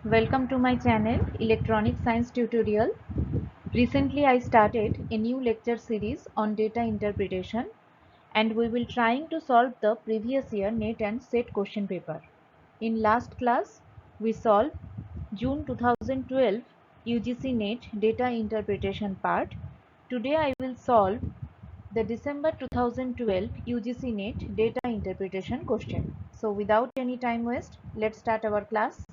Welcome to my channel Electronic Science Tutorial. Recently I started a new lecture series on data interpretation and we will trying to solve the previous year NET and SET question paper. In last class we solved June 2012 UGC NET data interpretation part. Today I will solve the December 2012 UGC NET data interpretation question. So without any time waste, let's start our class.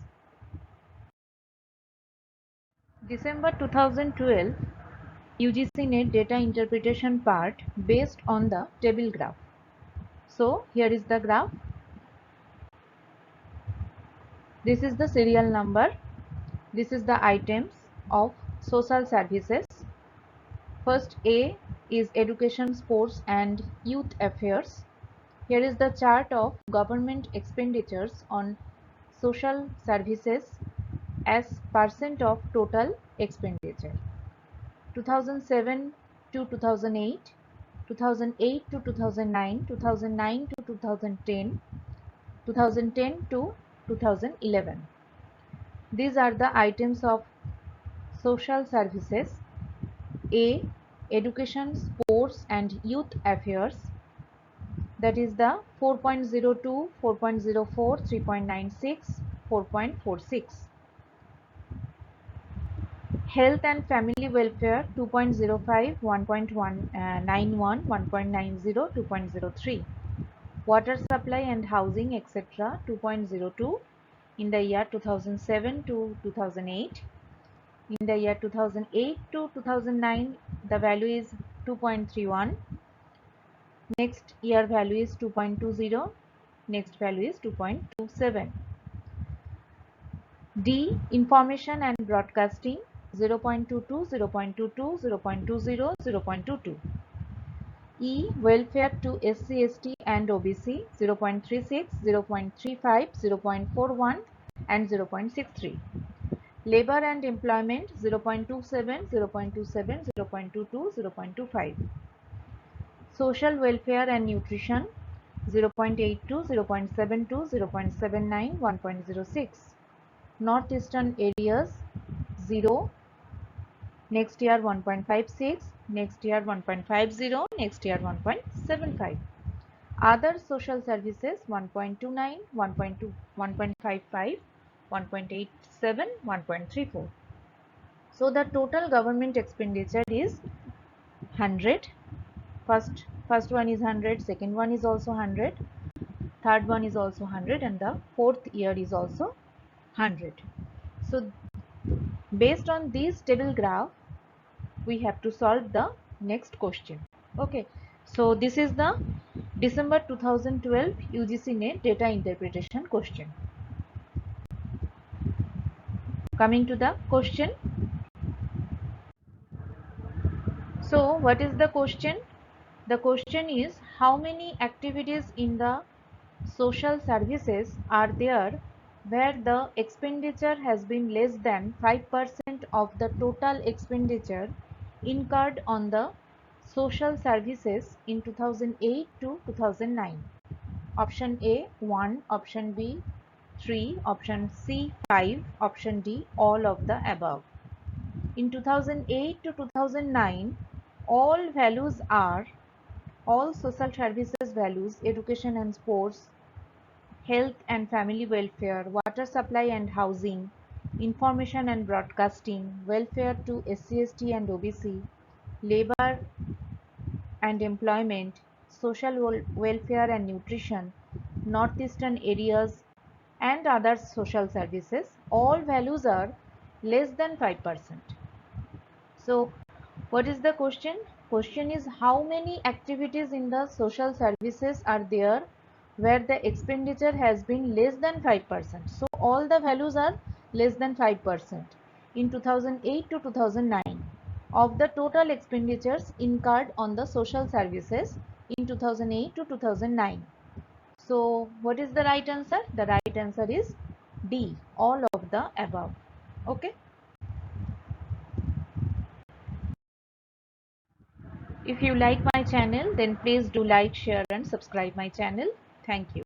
December 2012 UGC NET data interpretation part based on the table graph. So here is the graph. This is the serial number. This is the items of social services. First A is education, sports and youth affairs. Here is the chart of government expenditures on social services as percent of total expenditure. 2007 to 2008, 2008 to 2009, 2009 to 2010, 2010 to 2011. These are the items of social services. A. Education, sports and youth affairs. That is the 4.02, 4.04, 3.96, 4.46. Health and family welfare 2.05, 1.91, 1.90, 2.03. Water supply and housing etc. 2.02 in the year 2007 to 2008. In the year 2008 to 2009 the value is 2.31. Next year value is 2.20. Next value is 2.27. D. Information and broadcasting 0.22, 0.22, 0.20, 0.22. E. Welfare to SC, ST and OBC 0.36, 0.35, 0.41 and 0.63. Labor and employment 0.27, 0.27, 0.22, 0.25. Social welfare and nutrition 0.82, 0.72, 0.79, 1.06. Northeastern areas 0. Next year 1.56, next year 1.50, next year 1.75. Other social services 1.29, 1.2, 1.55, 1.87, 1.34. So the total government expenditure is 100. First one is 100, second one is also 100, third one is also 100 and the fourth year is also 100. So based on this table graph we have to solve the next question. Okay, so this is the December 2012 UGC NET data interpretation question. Coming to the question. So what is the question? The question is how many activities in the social services are there where the expenditure has been less than 5% of the total expenditure incurred on the social services in 2008 to 2009. Option A 1, option B 3, option C 5, option D all of the above. In 2008 to 2009 all values are all social services values, education and sports, health and family welfare, water supply and housing, information and broadcasting, welfare to SC, ST and OBC, labor and employment, social welfare and nutrition, northeastern areas and other social services, all values are less than 5%. So what is the question? Question is how many activities in the social services are there where the expenditure has been less than 5%. So all the values are less than 5% in 2008 to 2009 of the total expenditures incurred on the social services in 2008 to 2009. So what is the right answer? The right answer is D, all of the above. Okay. If you like my channel, then please do like, share and subscribe my channel. Thank you.